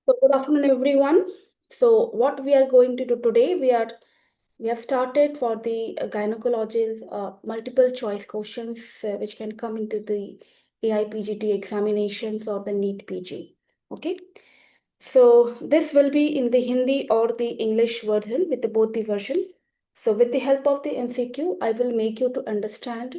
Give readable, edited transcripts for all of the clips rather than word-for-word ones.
So good afternoon, everyone. So what we are going to do today, we have started for the gynecology's multiple choice questions which can come into the AIPGT examinations or the NEET PG. Okay. So this will be in the Hindi or the English version with both the version. So with the help of the MCQ, I will make you to understand,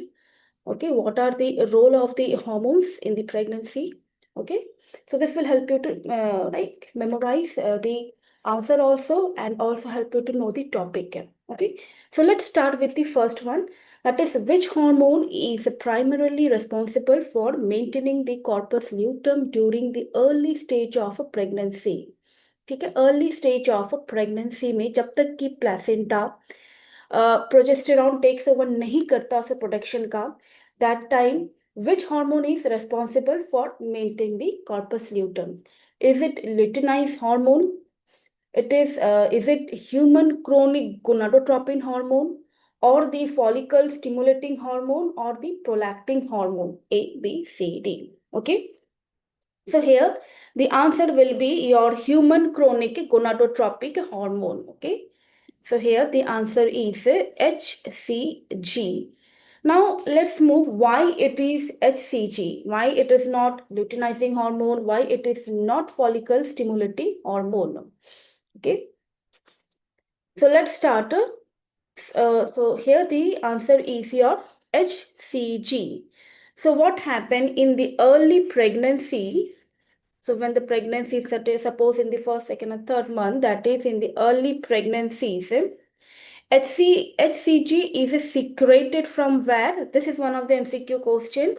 okay, what are the role of the hormones in the pregnancy. Okay, so this will help you to like memorize the answer also, and also help you to know the topic. Okay, so let's start with the first one, that is which hormone is primarily responsible for maintaining the corpus luteum during the early stage of a pregnancy. ठीक है, early stage of pregnancy में जब तक कि placenta progesterone takes over नहीं करता उसे production का, that time which hormone is responsible for maintaining the corpus luteum? Is it luteinized hormone? Is it human chronic gonadotropin hormone, or the follicle stimulating hormone, or the prolactin hormone? A, B, C, D. Okay. So here the answer will be your human chronic gonadotropic hormone. Okay. So here the answer is HCG. Now let's move why it is HCG, why it is not luteinizing hormone, why it is not follicle stimulating hormone. Okay. So let's start. So here the answer is your HCG. So what happened in the early pregnancy? So when the pregnancy is, suppose in the first, second, and third month, that is in the early pregnancies, HCG is secreted from where? This is one of the MCQ question.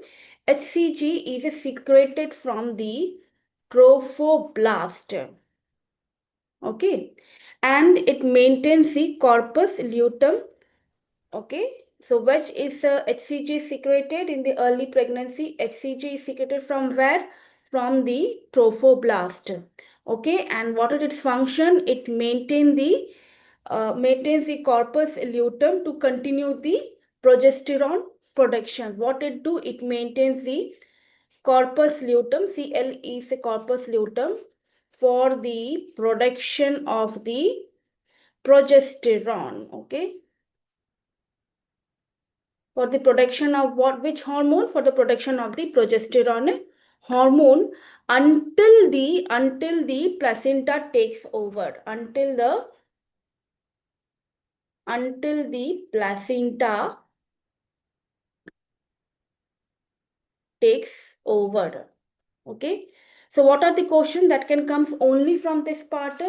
HCG is secreted from the trophoblast. Okay, and it maintains the corpus luteum. Okay, so which is HCG secreted in the early pregnancy? HCG is secreted from where? From the trophoblast. Okay, and what is its function? It maintains the corpus luteum to continue the progesterone production. What it do? It maintains the corpus luteum. Cl is the corpus luteum for the production of the progesterone. Okay, for the production of what, which hormone? For the production of the progesterone hormone, until the placenta takes over, until the placenta takes over. Okay, so what are the questions that can come only from this part?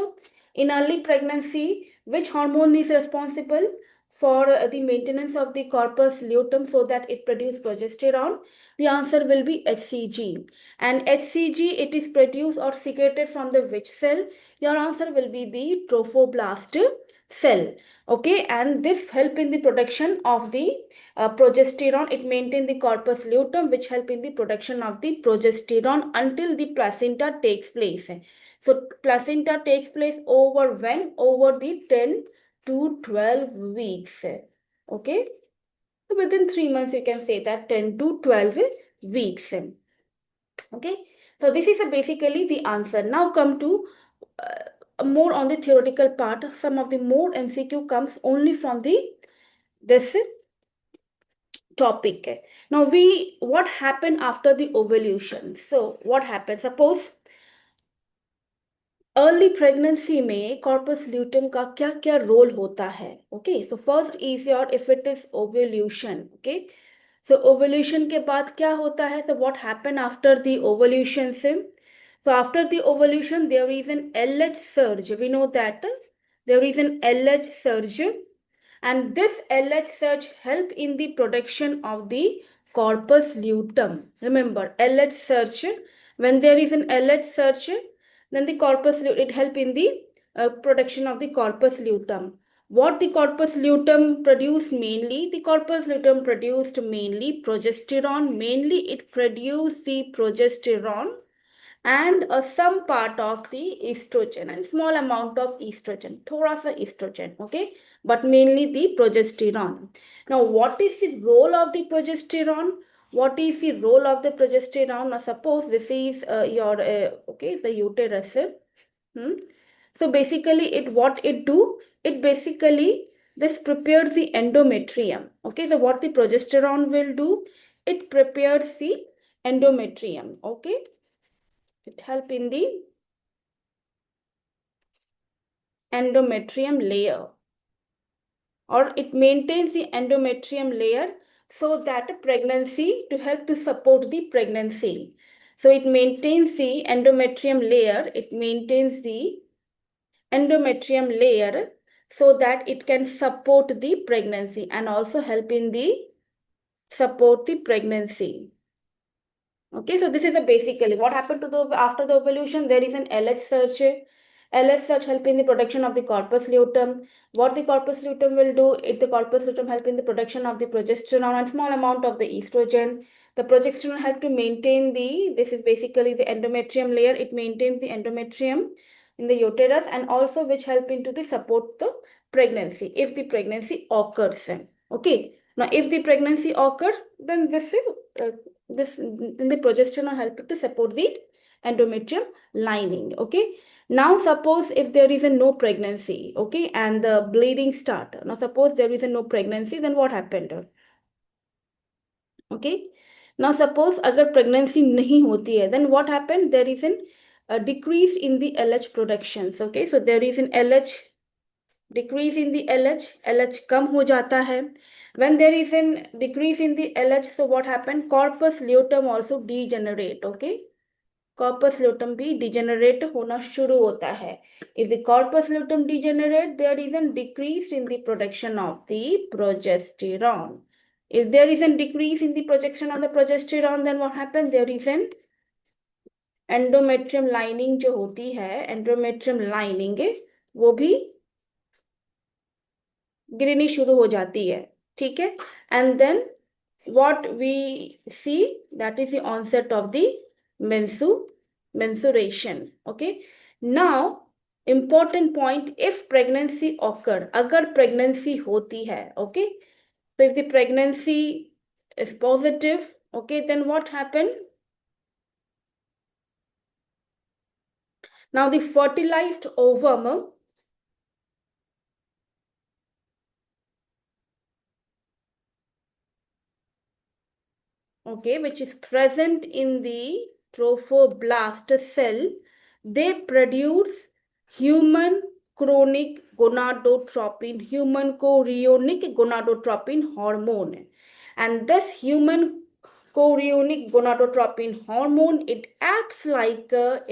In early pregnancy, which hormone is responsible for the maintenance of the corpus luteum so that it produces progesterone? The answer will be HCG. And HCG, it is produced or secreted from the which cell? Your answer will be the trophoblast cell. Okay, and this help in the production of the progesterone. It maintains the corpus luteum, which help in the production of the progesterone until the placenta takes place. So placenta takes place over when? Over the 10 to 12 weeks. Okay, so within 3 months you can say that 10 to 12 weeks. Okay, so this is basically the answer. Now come to more on the theoretical part. Some of the more MCQ comes only from the this topic. Now what happened after the ovulation? So what happened? Suppose early pregnancy में corpus ल्यूटेम का क्या क्या role होता है? Okay, so first is your if it is ovulation. Okay, so ovulation के बाद क्या होता है? So what happen after the ovulation से? So after the ovulation, there is an LH surge. We know that there is an LH surge, and this LH surge help in the production of the corpus luteum. Remember, LH surge. When there is an LH surge, then the corpus it help in the production of the corpus luteum. What the corpus luteum produce mainly? The corpus luteum produced mainly progesterone. Mainly it produce the progesterone and some part of the estrogen and small amount of estrogen, thoda sa estrogen. Okay, but mainly the progesterone. Now what is the role of the progesterone? What is the role of the progesterone? Now suppose this is your okay, the uterus. So basically what it do, it basically this prepares the endometrium. Okay, so what the progesterone will do, it prepares the endometrium. Okay, it help in the endometrium layer, or it maintains the endometrium layer so that pregnancy, to help to support the pregnancy. So it maintains the endometrium layer, it maintains the endometrium layer so that it can support the pregnancy and also help in the support the pregnancy. Okay, so this is a basically what happened to the after the ovulation. There is an LH search. LH search help in the production of the corpus luteum. What the corpus luteum will do, if the corpus luteum help in the production of the progesterone and small amount of the estrogen. The progesterone help to maintain the, this is basically the endometrium layer. It maintains the endometrium in the uterus and also which help into the support the pregnancy if the pregnancy occurs. Okay, now if the pregnancy occurs, then then the progesterone help to support the endometrium lining. Okay, now suppose if there is a no pregnancy, okay, and the bleeding start. Now suppose there is a no pregnancy, then what happened? Okay, now suppose अगर pregnancy नहीं होती है, then what happened? There is an decrease in the LH productions. Okay, so there is an LH decrease in the LH. LH कम हो जाता है. When there is an decrease in the LH, so what happened? Corpus luteum also degenerate. Okay, corpus luteum भी degenerate होना शुरू होता है. If the corpus luteum degenerate, there is a decrease in the production of the progesterone. If there is a decrease in the projection of the progesterone, then what happens? There is an endometrium lining जो होती है, endometrium lining वो भी गिरनी शुरू हो जाती है. ठीक है, and then what we see, that is the onset of the menstruation. Okay, now important point, if pregnancy occur, अगर pregnancy होती है, okay, so if the pregnancy is positive, okay, then what happened? Now the fertilized ovum, okay, which is present in the trophoblast cell, they produce human chronic gonadotropin, human chorionic gonadotropin hormone. And this human chorionic gonadotropin hormone, it acts like a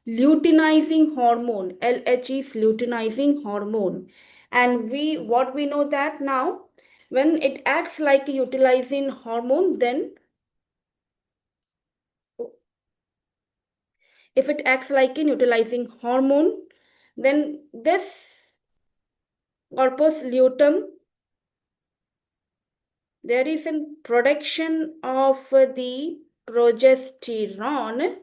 luteinizing hormone. LH is luteinizing hormone. And what we know that now, when it acts like a utilizing hormone, then if it acts like a utilizing hormone, then this corpus luteum, there is a production of the progesterone,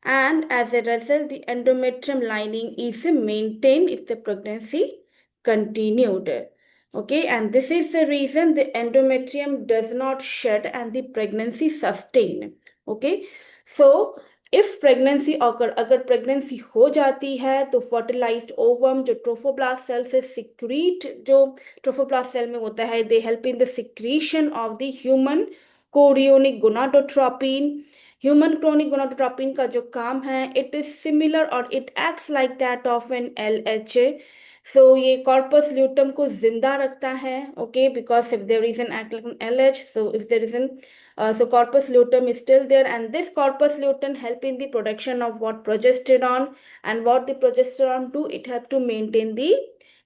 and as a result the endometrium lining is maintained if the pregnancy continued. Okay, and this is the reason the endometrium does not shed and the pregnancy sustain. Okay, so if pregnancy occur, अगर pregnancy हो जाती है तो fertilized ovum जो trophoblast cell से secrete, जो trophoblast cell में होता है, they help in the secretion of the human chorionic gonadotropin. Human chronic gonadotropin का जो काम है, it is similar or it acts like that of an LH. So ये corpus luteum को जिंदा रखता है. Okay, because if there is an act like an LH, so if there is an so corpus luteum is still there, and this corpus luteum help in the production of what? Progesterone. And what the progesterone do? It help to maintain the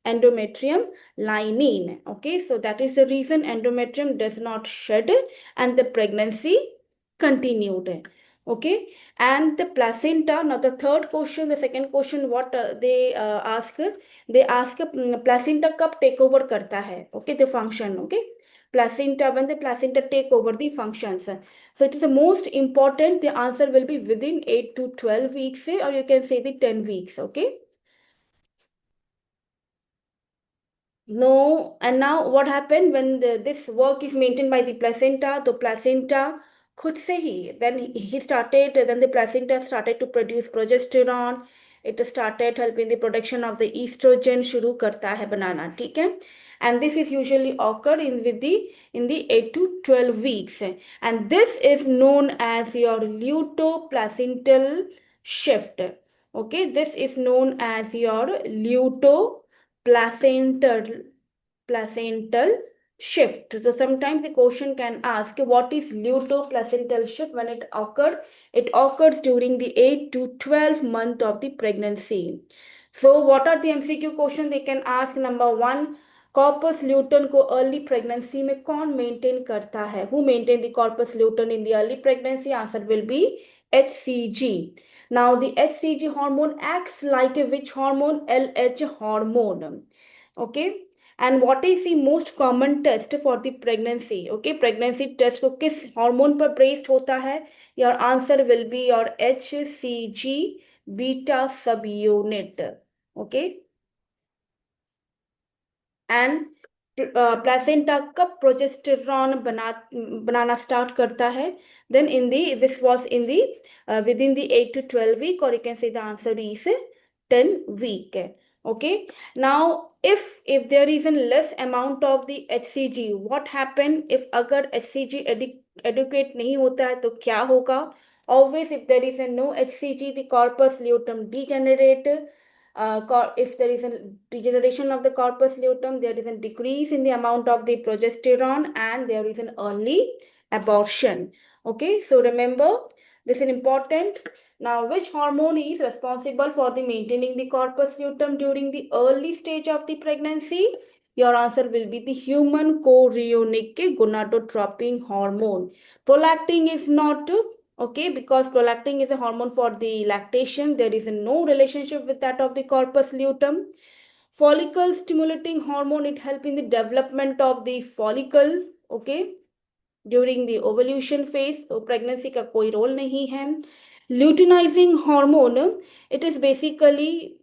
endometrium lining. Okay, so that is the reason endometrium does not shed and the pregnancy continued. Okay, and the placenta. Now the third question, the second question, what they ask, placenta कब take over करता है? Okay, the function. Okay, placenta, when the placenta take over the functions. So it is the most important. The answer will be within 8 to 12 weeks, or you can say the 10 weeks. Okay. No, and now what happened when this work is maintained by the placenta? The placenta खुद से ही then the placenta started to produce progesterone. It started helping the production of the estrogen, शुरू करता है बनाना, ठीक है. And this is usually occurred in the 8 to 12 weeks, and this is known as your luteoplacental shift. Okay, this is known as your luteoplacental shift. So sometimes the question can ask, what is luteoplacental shift? When it occurred, it occurs during the 8 to 12 month of the pregnancy. So what are the MCQ question they can ask? Number one, corpus luteum को early pregnancy में कौन maintain करता है? Who maintain the corpus luteum in the early pregnancy? Answer will be HCG. Now the HCG hormone acts like a which hormone? LH hormone. Okay. And what is the most common test for the pregnancy? Okay, pregnancy test को किस hormone पर based होता है? Your answer will be your HCG beta subunit. Okay. And placenta कब progesterone बनाना start करता है? Then this was in the within the 8 to 12 week, or you can say the answer is 10 week. Okay, now if there is a less amount of the HCG, what happen? If अगर HCG adequate नहीं होता है तो क्या होगा? Always if there is a no HCG, the corpus luteum degenerate. If there is a degeneration of the corpus luteum, there is a decrease in the amount of the progesterone, and there is an early abortion. Okay, so remember, this is important. Now, which hormone is responsible for the maintaining the corpus luteum during the early stage of the pregnancy? Your answer will be the human chorionic gonadotropin hormone. Prolactin is not. Okay, because prolactin is a hormone for the lactation. There is no relationship with that of the corpus luteum. Follicle stimulating hormone, it helps in the development of the follicle. Okay, during the ovulation phase. So pregnancy का कोई role नहीं है. Luteinizing hormone, it is basically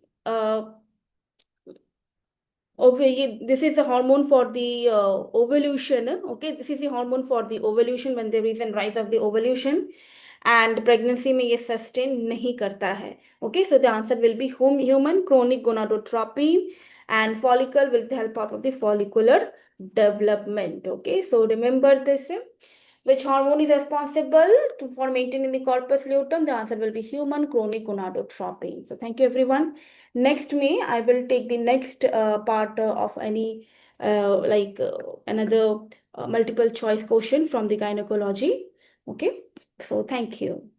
this is a hormone for the ovulation. Okay, this is the hormone for the ovulation when there is a rise of the ovulation, and pregnancy में ये sustain नहीं करता है. Okay, so the answer will be human chronic gonadotropin, and follicle will help out of the follicular development. Okay, so remember this. Which hormone is responsible for maintaining the corpus luteum? The answer will be human chronic gonadotropin. So thank you everyone. Next May, I will take the next part of any another multiple choice question from the gynecology. Okay, so thank you.